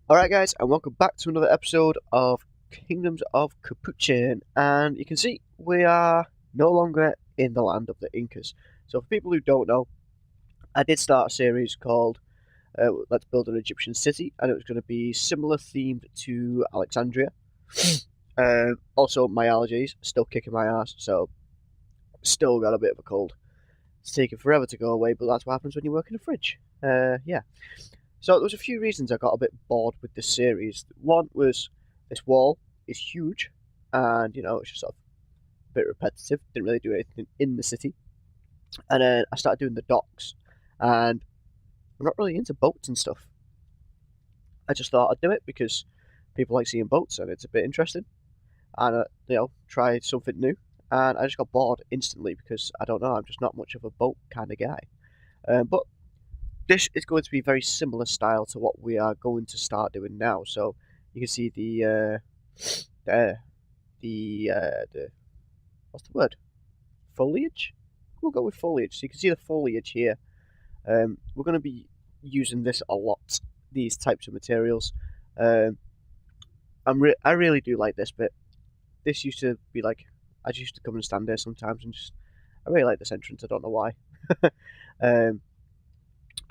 Alright guys, and welcome back to another episode of Kingdoms of Capuchin, and you can see we are no longer in the land of the Incas. So for people who don't know, I did start a series called Let's Build an Egyptian City, and it was going to be similar themed to Alexandria. Also, my allergies still kicking my ass, so still got a bit of a cold. It's taking forever to go away, but that's what happens when you work in a fridge. Yeah. So there was a few reasons I got a bit bored with this series. One was this wall is huge, and it's just sort of a bit repetitive. Didn't really do anything in the city. And then I started doing the docks, and I'm not really into boats and stuff. I just thought I'd do it because people like seeing boats, and it's a bit interesting. And try something new. And I just got bored instantly because I don't know. I'm just not much of a boat kind of guy. But this is going to be very similar style to what we are going to start doing now. So you can see the what's the word? Foliage? We'll go with foliage. So you can see the foliage here. We're going to be using this a lot, these types of materials. I really do like this bit. This used to be like, I just used to come and stand there sometimes and I really like this entrance. I don't know why.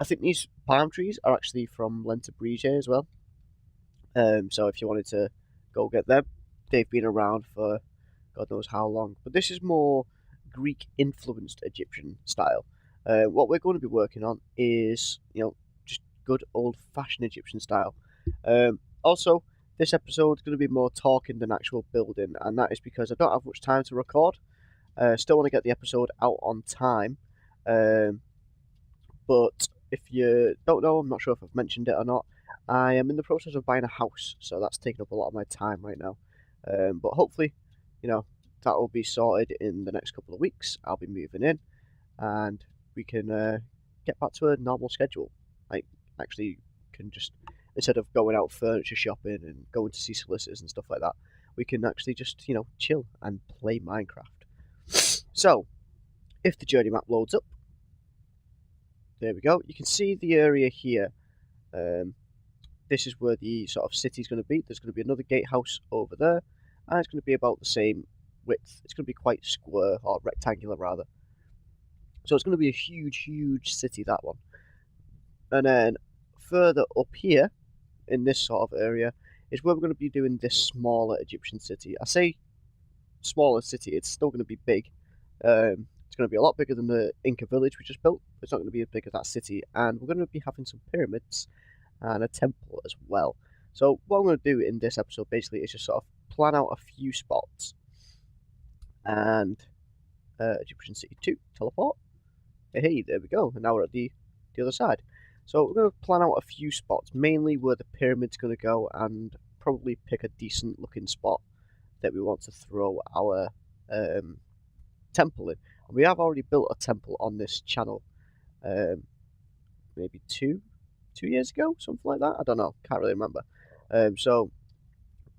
I think these palm trees are actually from Lentebrizhe as well. So if you wanted to go get them, they've been around for God knows how long. But this is more Greek-influenced Egyptian style. What we're going to be working on is, just good old-fashioned Egyptian style. Also, this episode is going to be more talking than actual building, and that is because I don't have much time to record. Still want to get the episode out on time. But if you don't know, I'm not sure if I've mentioned it or not, I am in the process of buying a house, so that's taking up a lot of my time right now. But hopefully, that will be sorted in the next couple of weeks. I'll be moving in, and we can get back to a normal schedule. Like, actually can just, instead of going out furniture shopping and going to see solicitors and stuff like that, we can actually just, chill and play Minecraft. So, if the journey map loads up, there we go. You can see the area here. This is where the sort of city is going to be. There's going to be another gatehouse over there, and it's going to be about the same width. It's going to be quite square, or rectangular rather. So it's going to be a huge, huge city, that one. And then further up here, in this sort of area, is where we're going to be doing this smaller Egyptian city. I say smaller city, it's still going to be big. It's going to be a lot bigger than the Inca village we just built. It's not going to be as big as that city, and we're going to be having some pyramids and a temple as well. So what I'm going to do in this episode basically is just sort of plan out a few spots. And Egyptian City 2, teleport. Hey, there we go. And now we're at the other side. So we're going to plan out a few spots, mainly where the pyramid's going to go, and probably pick a decent looking spot that we want to throw our temple in. And we have already built a temple on this channel, maybe two years ago, something like that. I don't know, can't really remember. So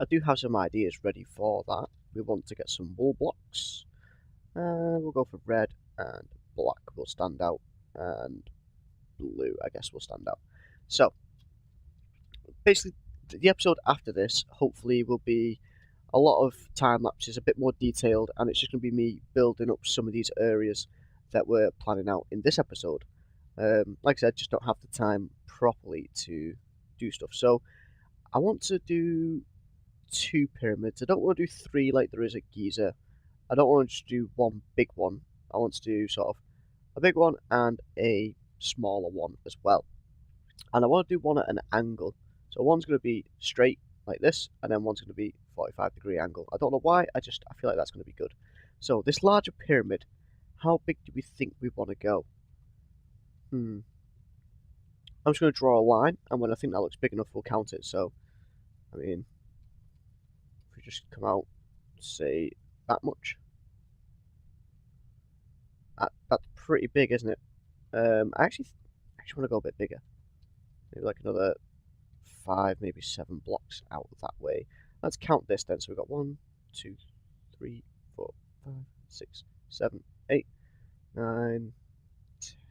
I do have some ideas ready for that. We want to get some wool blocks. We'll go for red, and black will stand out, and blue, I guess, will stand out. So basically, the episode after this hopefully will be a lot of time lapses, a bit more detailed, and it's just going to be me building up some of these areas that we're planning out in this episode. Like I said, just don't have the time properly to do stuff. So I want to do 2 pyramids. I don't want to do 3 like there is at Giza. I don't want to just do one big one. I want to do sort of a big one and a smaller one as well. And I want to do one at an angle. So one's going to be straight like this, and then one's going to be 45-degree angle. I don't know why, I feel like that's going to be good. So this larger pyramid, how big do we think we want to go? I'm just going to draw a line, and when I think that looks big enough, we'll count it. So, I mean, if we just come out, say, that much. That's pretty big, isn't it? I actually want to go a bit bigger. Maybe like another 5, maybe 7 blocks out that way. Let's count this then. So we've got 1, 2, 3, 4, 5, 6, 7, 8, 9,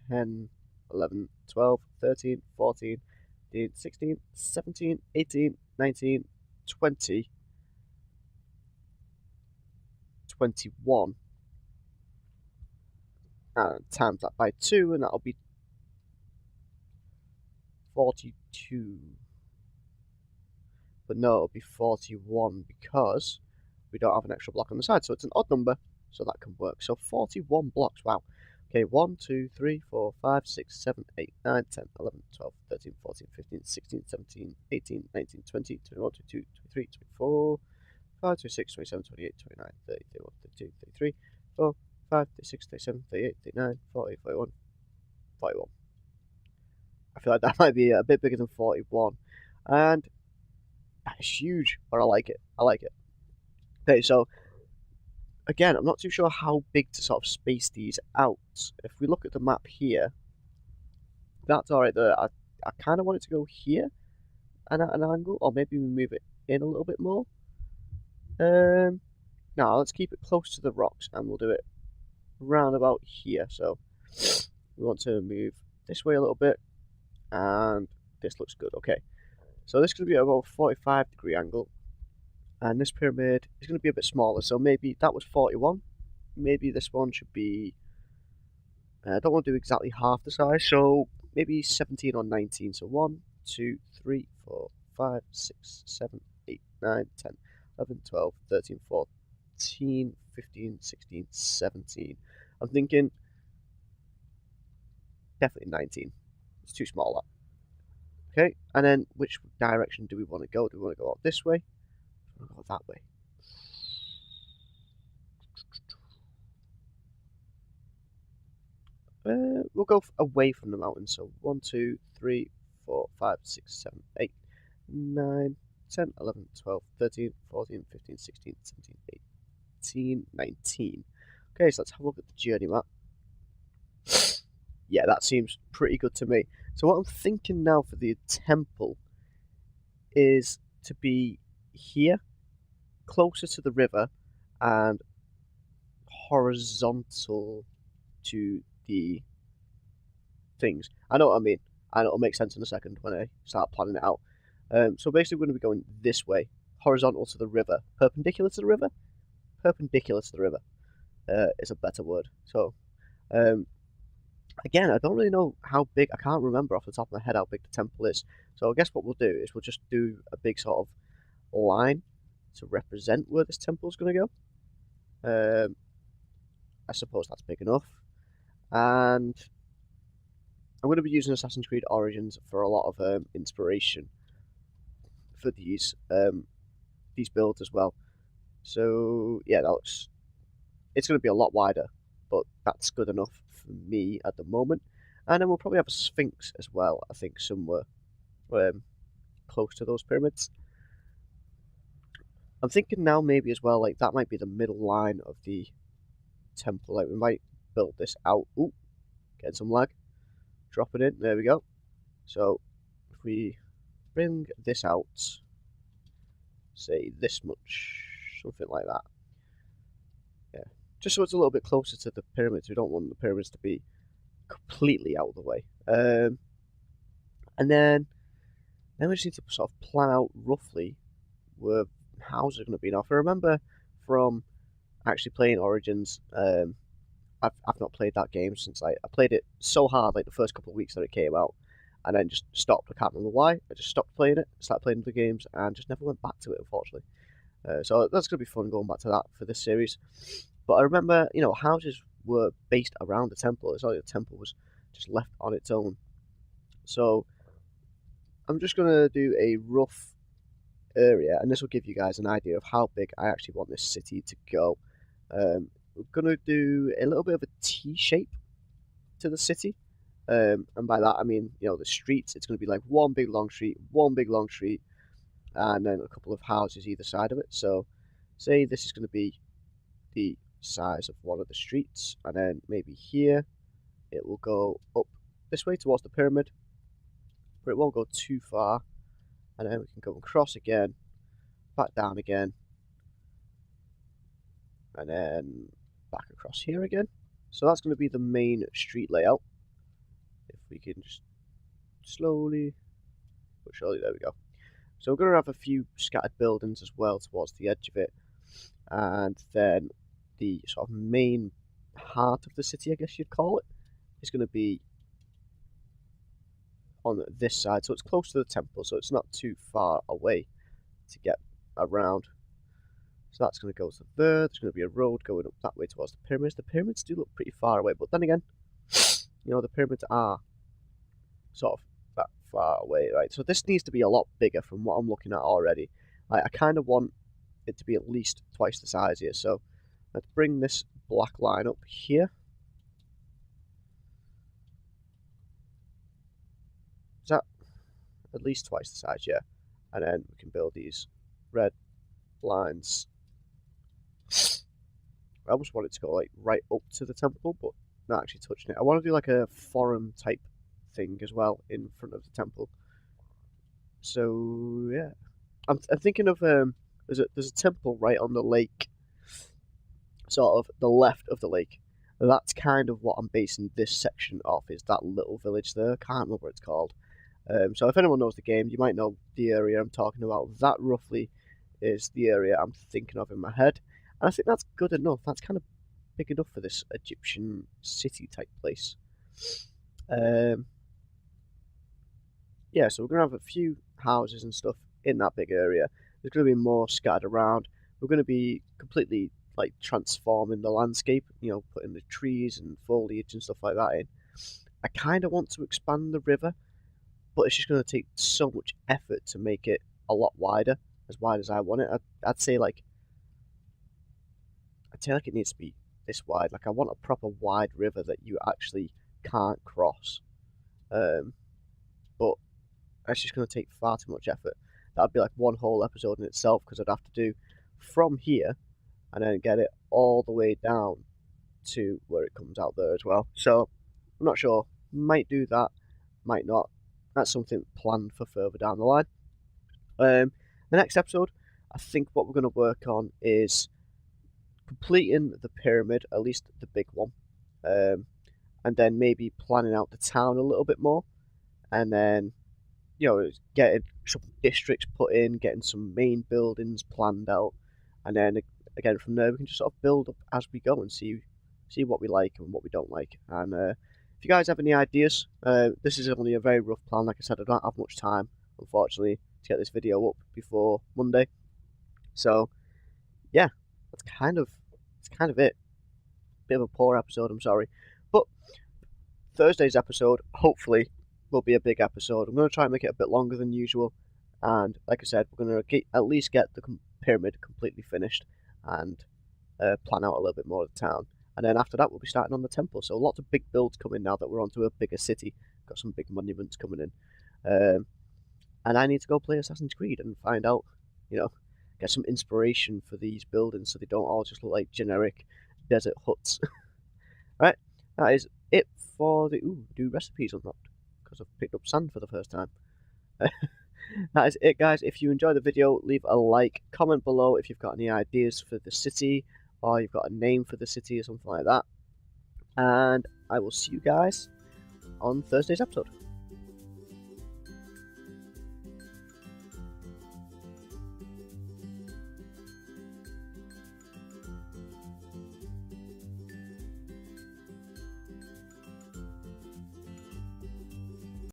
10, 11, 12, 13, 14, 15, 16, 17, 18, 19, 20, 21. And times that by 2, and that'll be 42. But no, it'll be 41 because we don't have an extra block on the side. So it's an odd number, so that can work. So 41 blocks, wow. Okay, 1, 2, 3, 4, 5, 6, 7, 8, 9, 10, 11, 12, 13, 14, 15, 16, 17, 18, 19, 20, 21, 22, 23, 24, 5, 26, 27, 28, 29, 30, 31, 32, 33, 34, 5, 36, 37, 38, 39, 40, 41, 41. I feel like that might be a bit bigger than 41. And that is huge, but I like it. I like it. Okay, so again, I'm not too sure how big to sort of space these out. If we look at the map here, that's alright there. I kind of want it to go here and at an angle, or maybe we move it in a little bit more. Now let's keep it close to the rocks and we'll do it round about here. So we want to move this way a little bit, and this looks good. Okay, so this is going to be about a 45-degree angle, and this pyramid is going to be a bit smaller. So maybe that was 41. Maybe this one should be, I don't want to do exactly half the size, so maybe 17 or 19. So 1, 2, 3, 4, 5, 6, 7, 8, 9, 10, 11, 12, 13, 14, 15, 16, 17. I'm thinking definitely 19. It's too small, that. Okay, and then which direction do we want to go? Do we want to go out this way? Or go that way? We'll go away from the mountain. So 1, 2, 3, 4, 5, 6, 7, 8, 9, 10, 11, 12, 13, 14, 15, 16, 17, 18, 19. Okay, so let's have a look at the journey map. Yeah, that seems pretty good to me. So what I'm thinking now for the temple is to be here, closer to the river, and horizontal to the things. I know what I mean, and it'll make sense in a second when I start planning it out. So basically we're going to be going this way, horizontal to the river, perpendicular to the river? Perpendicular to the river is a better word. So, again, I don't really know how big, I can't remember off the top of my head how big the temple is. So I guess what we'll do is we'll just do a big sort of line to represent where this temple is going to go. I suppose that's big enough. And I'm going to be using Assassin's Creed Origins for a lot of inspiration for these builds as well. So yeah, it's going to be a lot wider, but that's good enough for me at the moment. And then we'll probably have a sphinx as well, I think, somewhere close to those pyramids. I'm thinking now maybe as well, like that might be the middle line of the temple. Like we might build this out. Ooh, getting some lag. Drop it in. There we go. So if we bring this out, say this much, something like that. Yeah, just so it's a little bit closer to the pyramids. We don't want the pyramids to be completely out of the way. And then we just need to sort of plan out roughly where houses are going to be. Now, if I remember from actually playing Origins, I've not played that game since I played it so hard like the first couple of weeks that it came out, and then just stopped. I can't remember why. I just stopped playing it, started playing the games, and just never went back to it, unfortunately. So that's going to be fun going back to that for this series. But I remember, houses were based around the temple. It's not like the temple was just left on its own. So I'm just going to do a rough area, and this will give you guys an idea of how big I actually want this city to go. We're going to do a little bit of a T shape to the city. And by that I mean, the streets, it's going to be like one big long street, and then a couple of houses either side of it. So say this is going to be the size of one of the streets, and then maybe here it will go up this way towards the pyramid, but it won't go too far, and then we can go across again, back down again, and then back across here again. So that's going to be the main street layout. If we can just slowly but surely, there we go. So we're going to have a few scattered buildings as well towards the edge of it, and then the sort of main heart of the city, I guess you'd call it, is going to be on this side, so it's close to the temple, so it's not too far away to get around. So that's going to go to there. There's going to be a road going up that way towards the pyramids. The pyramids do look pretty far away, but then again, you know, the pyramids are sort of that far away, right? So this needs to be a lot bigger from what I'm looking at already. I kind of want it to be at least twice the size here. So let's bring this black line up here. Is that at least twice the size? Yeah. And then we can build these red lines. I almost want it to go like right up to the temple, but not actually touching it. I want to do like a forum type thing as well in front of the temple. So yeah, I'm thinking of there's a temple right on the lake, sort of the left of the lake. That's kind of what I'm basing this section off, is that little village there. Can't remember what it's called. So if anyone knows the game, you might know the area I'm talking about. That roughly is the area I'm thinking of in my head. And I think that's good enough. That's kind of big enough for this Egyptian city type place. Yeah, so we're going to have a few houses and stuff in that big area. There's going to be more scattered around. We're going to be completely like transforming the landscape, you know, putting the trees and foliage and stuff like that in. I kind of want to expand the river, but it's just going to take so much effort to make it a lot wider, as wide as I want it. I'd say like it needs to be this wide. Like I want a proper wide river that you actually can't cross. But that's just going to take far too much effort. That'd be like one whole episode in itself, because I'd have to do from here and then get it all the way down to where it comes out there as well. So I'm not sure. Might do that, might not. That's something planned for further down the line. The next episode, I think what we're going to work on is completing the pyramid, at least the big one, and then maybe planning out the town a little bit more, and then, you know, getting some districts put in, getting some main buildings planned out, and then again from there we can just sort of build up as we go and see what we like and what we don't like. And if you guys have any ideas, this is only a very rough plan. Like I said, I don't have much time, unfortunately, to get this video up before Monday. So yeah, it's kind of it. Bit of a poor episode, I'm sorry, but Thursday's episode hopefully will be a big episode. I'm going to try and make it a bit longer than usual, and like I said, we're going to at least get the pyramid completely finished and plan out a little bit more of the town. And then after that, we'll be starting on the temple. So lots of big builds coming now that we're onto a bigger city. Got some big monuments coming in. And I need to go play Assassin's Creed and find out, you know, get some inspiration for these buildings so they don't all just look like generic desert huts. Right, that is it for the... Ooh, do recipes unlocked, because I've picked up sand for the first time. That is it, guys. If you enjoyed the video, leave a like, comment below if you've got any ideas for the city, or you've got a name for the city or something like that. And I will see you guys on Thursday's episode.